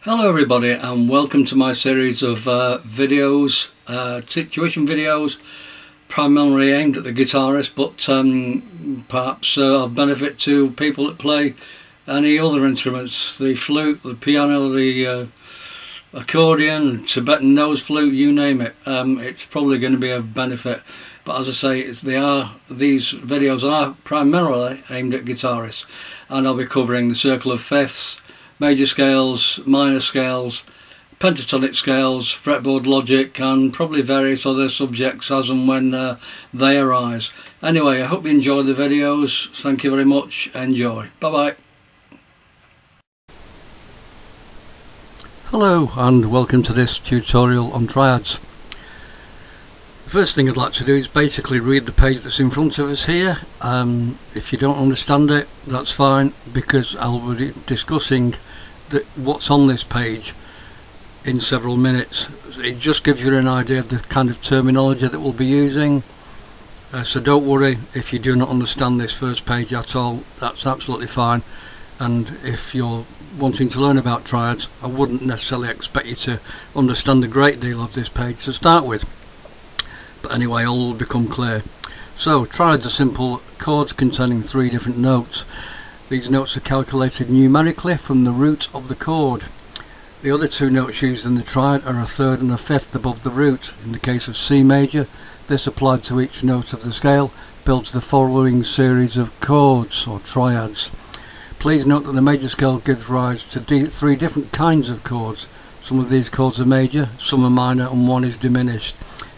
Hello everybody, and welcome to my series of videos, tuition videos, primarily aimed at the guitarist, but perhaps of benefit to people that play any other instruments, the flute, the piano, the accordion, Tibetan nose flute, you name it. It's probably going to be of benefit, but as I say, these videos are primarily aimed at guitarists, and I'll be covering the circle of fifths, major scales, minor scales, pentatonic scales, fretboard logic, and probably various other subjects as and when they arise. Anyway, I hope you enjoy the videos. Thank you very much. Enjoy. Bye bye. Hello and welcome to this tutorial on triads. The first thing I'd like to do is basically read the page that's in front of us here. If you don't understand it, that's fine, because I'll be discussing what's on this page in several minutes. It just gives you an idea of the kind of terminology that we'll be using, so don't worry if you do not understand this first page at all. That's absolutely fine, and if you're wanting to learn about triads, I wouldn't necessarily expect you to understand a great deal of this page to start with. But anyway, all will become clear. So, triads are simple chords containing 3 different notes. These notes are calculated numerically from the root of the chord. The other 2 notes used in the triad are a third and a fifth above the root. In the case of C major, this applied to each note of the scale builds the following series of chords, or triads. Please note that the major scale gives rise to 3 different kinds of chords. Some of these chords are major, some are minor, and one is diminished.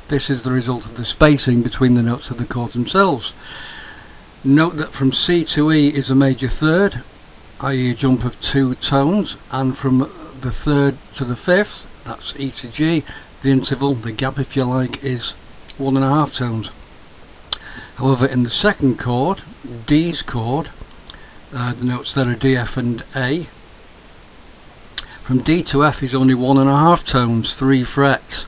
This is the result of the spacing between the notes of the chords themselves. Note that from C to E is a major third, i.e. a jump of 2 tones, and from the third to the fifth, that's E to G, the interval, the gap if you like, is 1.5 tones. However, in the second chord, D's chord, the notes there are D, F and A. From D to F is only 1.5 tones, 3 frets.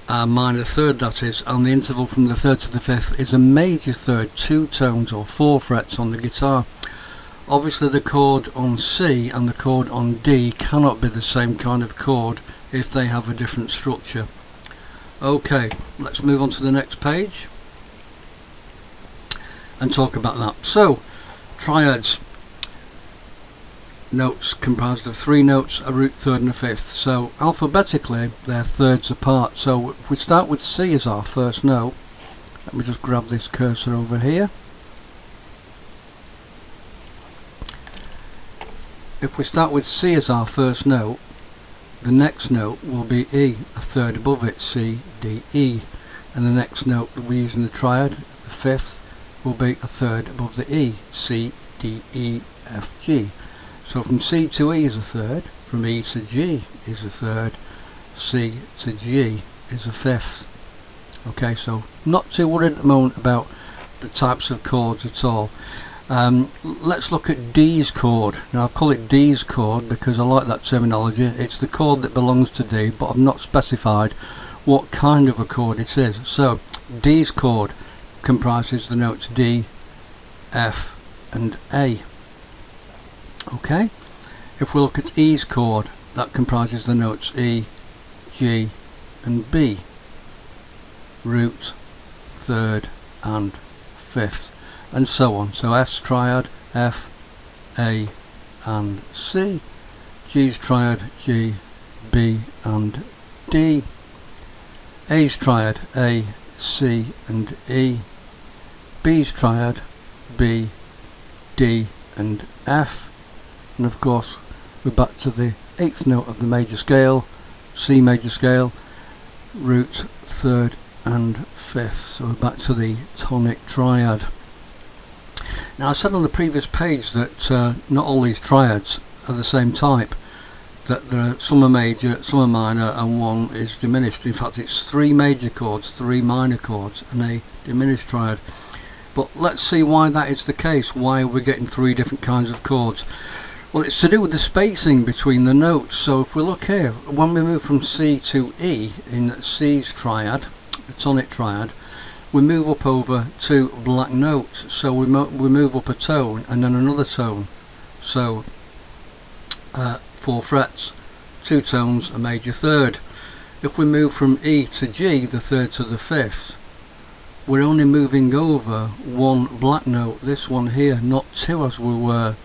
A minor third, that is, and the interval from the third to the fifth is a major third, 2 tones or 4 frets on the guitar. Obviously the chord on C and the chord on D cannot be the same kind of chord if they have a different structure. Okay, let's move on to the next page and talk about that. So, triads. Notes comprised of 3 notes, a root, third and a fifth. So alphabetically they're thirds apart. So if we start with C as our first note, let me just grab this cursor over here. If we start with C as our first note, the next note will be E, a third above it, C, D, E. And the next note that we use in the triad, the fifth, will be a third above the E, C, D, E, F, G. So from C to E is a third, from E to G is a third, C to G is a fifth. Okay, so not too worried at the moment about the types of chords at all. Let's look at D's chord. Now I've called it D's chord because I like that terminology. It's the chord that belongs to D, but I've not specified what kind of a chord it is. So D's chord comprises the notes D, F and A. Okay, if we look at E's chord, that comprises the notes E, G and B, root, third and fifth, and so on. So F's triad, F, A and C, G's triad, G, B and D, A's triad, A, C and E, B's triad, B, D and F. And of course we're back to the 8th note of the major scale, C major scale, root, third and fifth. So we're back to the tonic triad. Now I said on the previous page that not all these triads are the same type, that there are some are major, some are minor and one is diminished. In fact it's 3 major chords, 3 minor chords and a diminished triad. But let's see why that is the case, why we're getting 3 different kinds of chords. Well, it's to do with the spacing between the notes. So if we look here, when we move from C to E in C's triad, the tonic triad, we move up over 2 black notes. So we move up a tone and then another tone. So 4 frets. 2 tones, a major third. If we move from E to G, the third to the fifth, we're only moving over one black note, this one here, not two as we were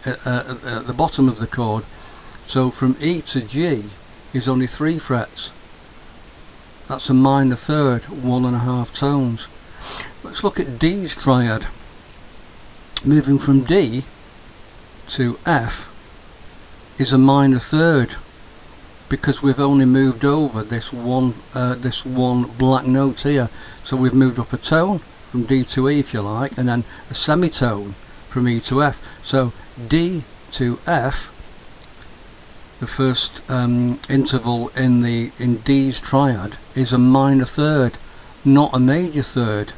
at the bottom of the chord. So from E to G is only 3 frets. That's a minor third, 1.5 tones. Let's look at D's triad. Moving from D to F is a minor third, because we've only moved over this one black note here. So we've moved up a tone from D to E, if you like, and then a semitone from E to F. So D to F, the first interval in D's triad, is a minor third, not a major third,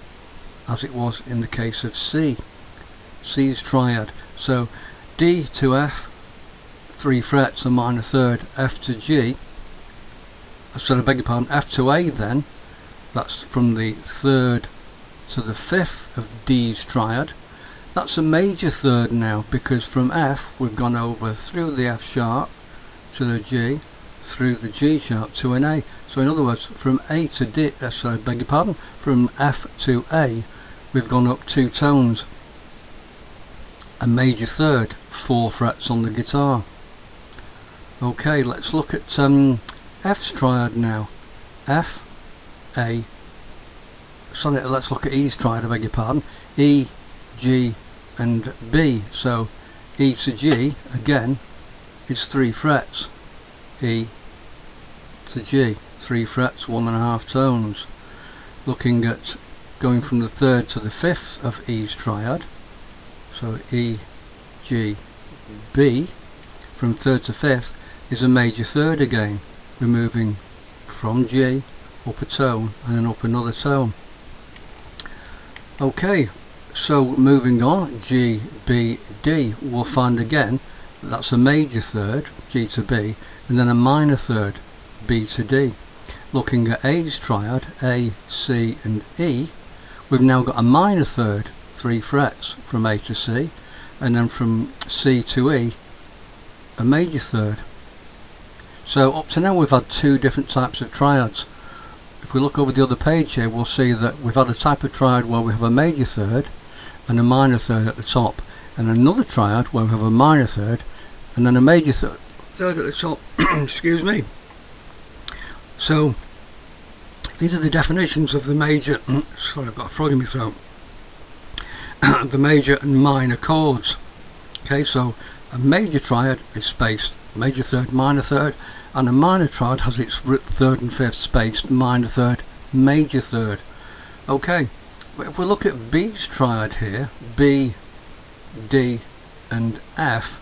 as it was in the case of C's triad. So D to F, 3 frets, a minor third. F to G, sorry, I beg your pardon, F to A then, that's from the third to the fifth of D's triad. That's a major third now, because from F we've gone over through the F sharp to the G, through the G sharp to an A. So in other words, from A to D, sorry, beg your pardon, from F to A we've gone up 2 tones, a major third, 4 frets on the guitar. Okay, let's look at F's triad now. F, A, sorry, let's look at E's triad, I beg your pardon. E, G and B. So E to G again is 3 frets. E to G, 3 frets, 1.5 tones. Looking at going from the third to the fifth of E's triad, so E, G, B, from third to fifth is a major third again. We're moving from G up a tone and then up another tone. Okay, so moving on, G, B, D, we'll find again that's a major third, G to B, and then a minor third, B to D. Looking at A's triad, A, C and E, we've now got a minor third, 3 frets from A to C, and then from C to E, a major third. So up to now we've had 2 different types of triads. If we look over the other page here, we'll see that we've had a type of triad where we have a major third and a minor third at the top, and another triad where we have a minor third and then a major third at the top. Excuse me. So these are the definitions of the major sorry, I've got a frog in my throat. The major and minor chords. Okay, so a major triad is spaced major third, minor third, and a minor triad has its third and fifth spaced minor third, major third. Okay, but if we look at B's triad here, B, D and F,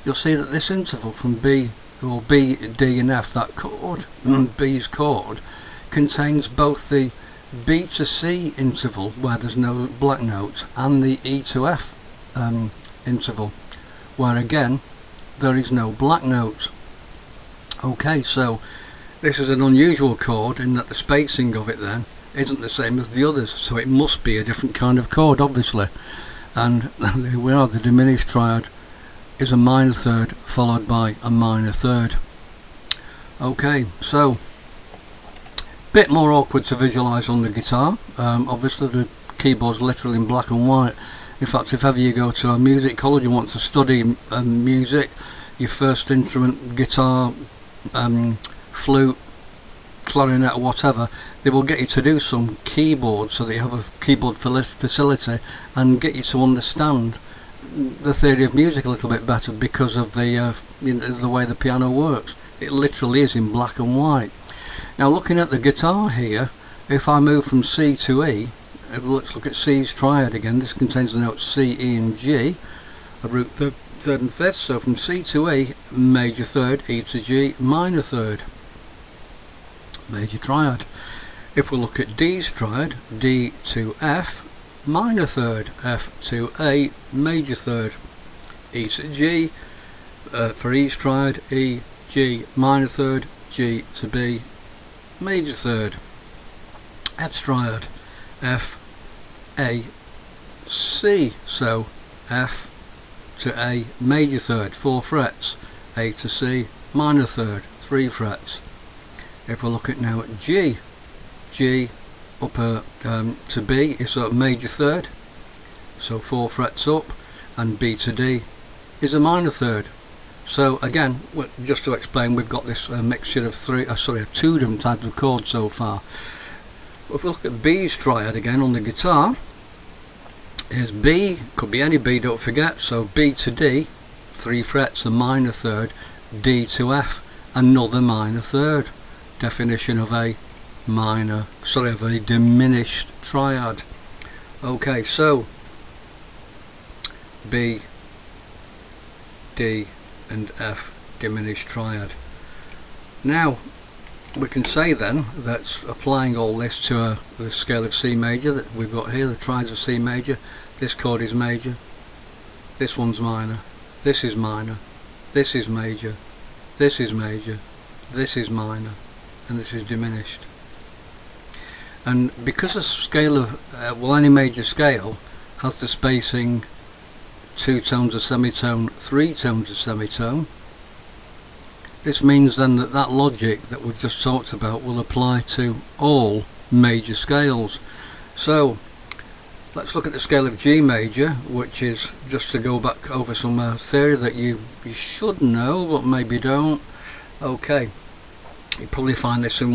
you'll see that this interval from B, or B, D and F, that chord, B's chord, contains both the B to C interval where there's no black notes and the E to F interval where again there is no black note. Okay, so this is an unusual chord in that the spacing of it then isn't the same as the others, so it must be a different kind of chord obviously. And here we are, the diminished triad is a minor third followed by a minor third. Okay, so bit more awkward to visualise on the guitar. Obviously the keyboard's literally in black and white. In fact, if ever you go to a music college and want to study music, your first instrument, guitar, flute, clarinet or whatever, they will get you to do some keyboard so that you have a keyboard facility and get you to understand the theory of music a little bit better because of the the way the piano works. It literally is in black and white. Now looking at the guitar here, if I move from C to E, let's look at C's triad again. This contains the notes C, E and G, a root third and fifth. So from C to E, major third, E to G, minor third, major triad. If we look at D's triad, D to F, minor third, F to A, major third, E to G, for E's triad, E, G, minor third, G to B, major third. F's triad, F, A, C, so F to A, major third, 4 frets, A to C, minor third, 3 frets. If we look at now at G upper to B is a major third, so 4 frets up, and B to D is a minor third. So again, just to explain, we've got this mixture of 2 different types of chords so far. If we look at B's triad again on the guitar, is B, could be any B, don't forget, so B to D, 3 frets, a minor third, D to F, another minor third. Definition of a diminished triad. Okay, so B, D and F, diminished triad. Now we can say then that applying all this to the scale of C major that we've got here, the triads of C major, this chord is major, this one's minor, this is minor, this is major, this is major, this is minor, and this is diminished. And because the scale of any major scale has the spacing 2 tones of semitone, 3 tones of semitone, this means then that that logic that we've just talked about will apply to all major scales. So let's look at the scale of G major, which is, just to go back over some theory that you should know but maybe don't. Okay, you probably find this in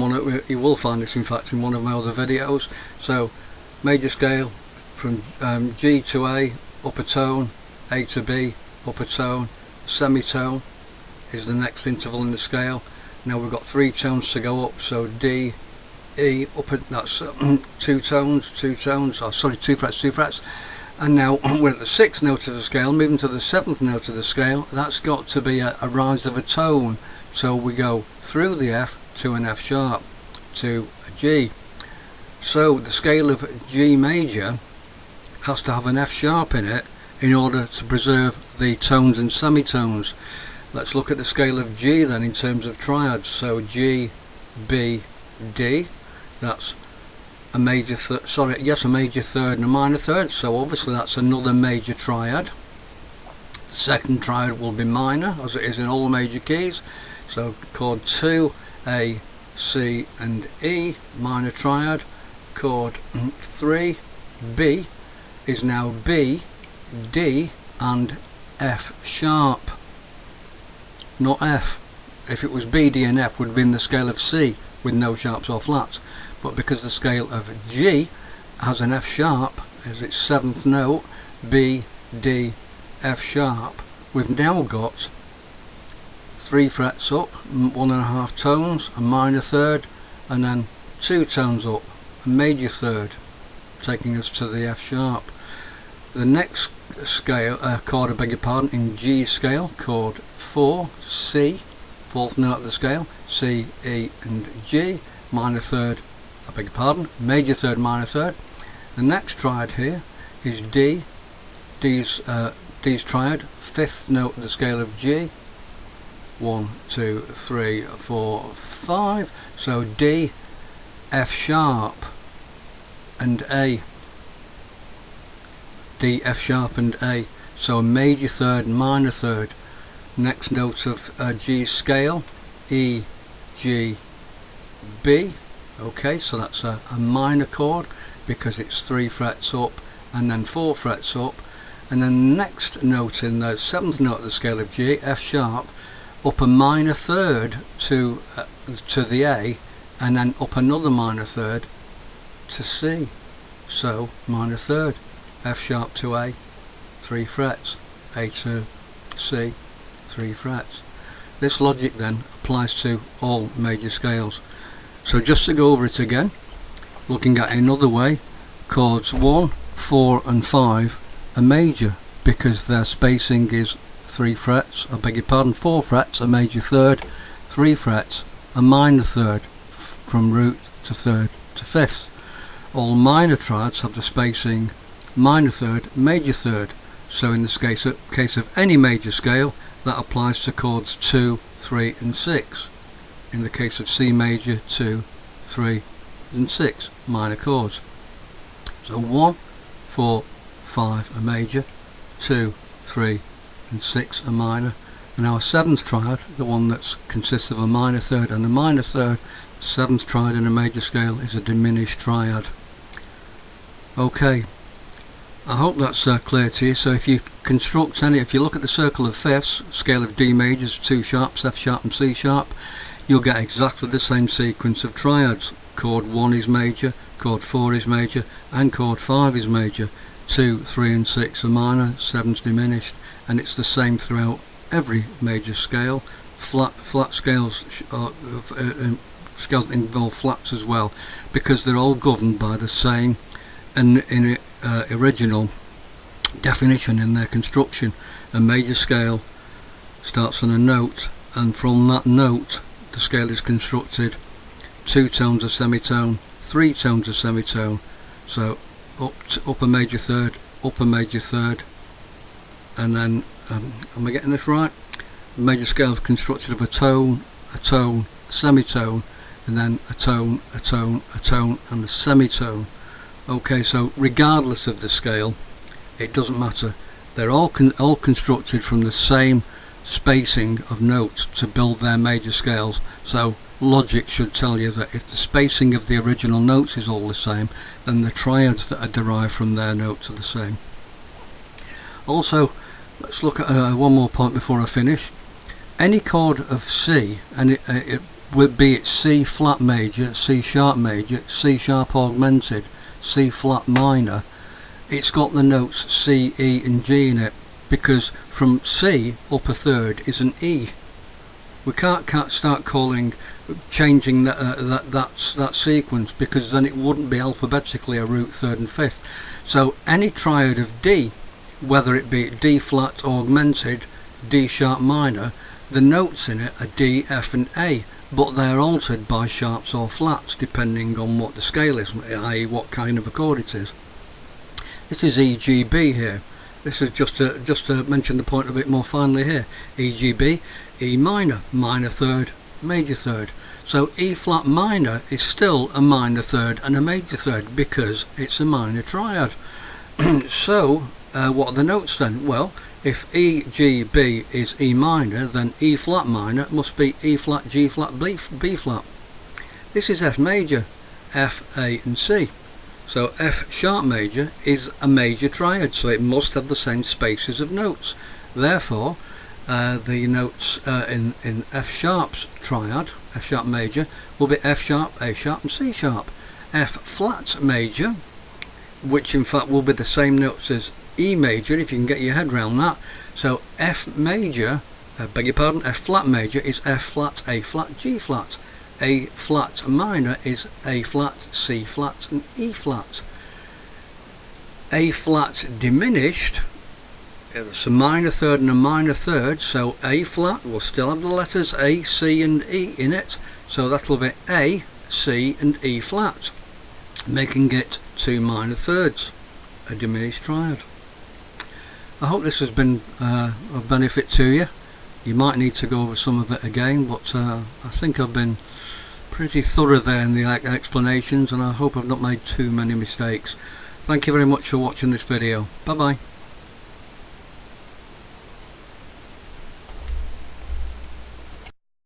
you will find this in fact in one of my other videos. So major scale from G to A, upper tone, A to B, upper tone, semitone is the next interval in the scale. Now we've got 3 tones to go up, so D, E, upper, that's 2 tones, 2 frets, and now we're at the 6th note of the scale, moving to the 7th note of the scale. That's got to be a rise of a tone, so we go through the F to an F sharp to a G. So the scale of G major has to have an F sharp in it in order to preserve the tones and semitones. Let's look at the scale of G then in terms of triads. So G, B, D, that's a major a major third and a minor third, so obviously that's another major triad. The second triad will be minor, as it is in all major keys, so chord 2, A, C and E, minor triad. Chord 3, B, is now B, D and F sharp, not F. If it was B, D and F would have been the scale of C with no sharps or flats, but because the scale of G has an F sharp as its 7th note, B, D, F sharp, we've now got 3 frets up, 1.5 tones, a minor third, and then 2 tones up, a major third, taking us to the F sharp. The next scale, chord, I beg your pardon, in G scale, chord 4, C, 4th note of the scale, C, E and G, minor third, I beg your pardon, major third, minor third. The next triad here is D, D's triad, 5th note of the scale of G, 1, 2, 3, 4, 5, so D, F sharp and A, D, F sharp and A, so a major third and minor third. Next note of G scale, E, G, B. Okay, so that's a minor chord because it's 3 frets up and then 4 frets up. And then next note in the 7th note of the scale of G, F sharp, up a minor third to the A, and then up another minor third to C. So minor third, F sharp to A, 3 frets, A to C, 3 frets. This logic then applies to all major scales. So just to go over it again, looking at it another way, chords 1, 4 and 5 are major because their spacing is 3 frets, I beg your pardon, 4 frets, a major third, 3 frets, a minor third, from root to third to fifths. All minor triads have the spacing minor third, major third, so in this case of any major scale, that applies to chords 2, 3 and 6. In the case of C major, 2, 3 and 6 minor chords. So 1, 4, 5 are major, 2, 3 and 6 are minor, And our seventh triad, the one that consists of a minor third and a minor third, seventh triad in a major scale is a diminished triad. Okay, I hope that's clear to you. So if you construct any, if you look at the circle of fifths, scale of D majors, 2 sharps, F sharp and C sharp, you'll get exactly the same sequence of triads. Chord 1 is major, chord 4 is major, and chord 5 is major. 2, 3 and 6 are minor, 7's diminished, and it's the same throughout every major scale. Flat scales, scales involve flats as well, because they're all governed by the same original definition in their construction. A major scale starts on a note, and from that note the scale is constructed 2 tones of semitone, 3 tones of semitone, so upper major third, and then am I getting this right? The major scale is constructed of a tone, semitone, and then a tone, and a semitone. Okay, so regardless of the scale, it doesn't matter. They're all constructed from the same spacing of notes to build their major scales. So logic should tell you that if the spacing of the original notes is all the same, then the triads that are derived from their notes are the same. Also, let's look at one more point before I finish. Any chord of C, and it would be it C flat major, C sharp major, C sharp augmented, C flat minor, it's got the notes C, E and G in it, because from C upper third is an E. We can't start changing that sequence, because then it wouldn't be alphabetically a root third and fifth. So any triad of D, whether it be D flat augmented, D sharp minor, the notes in it are D, F and A, but they're altered by sharps or flats depending on what the scale is, i.e. what kind of a chord it is. This is E, G, B here. This is just to mention the point a bit more finely here. E, G, B, E minor, minor third, major third. So E flat minor is still a minor third and a major third because it's a minor triad. So what are the notes then? Well, if E, G, B is E minor, then E flat minor must be E flat, G flat, B flat. This is F major, F, A and C. So F sharp major is a major triad, so it must have the same spaces of notes. Therefore, the notes in F sharp's triad, F sharp major, will be F sharp, A sharp and C sharp. F flat major, which in fact will be the same notes as E major, if you can get your head around that. So F major, beg your pardon, F flat major is F flat, A flat, G flat. A flat minor is A flat, C flat and E flat. A flat diminished, it's a minor third and a minor third, so A flat will still have the letters A, C and E in it, so that will be A, C and E flat, making it 2 minor thirds, a diminished triad. I hope this has been of benefit to you. You might need to go over some of it again, but I think I've been pretty thorough there in the explanations, and I hope I've not made too many mistakes. Thank you very much for watching this video. Bye bye.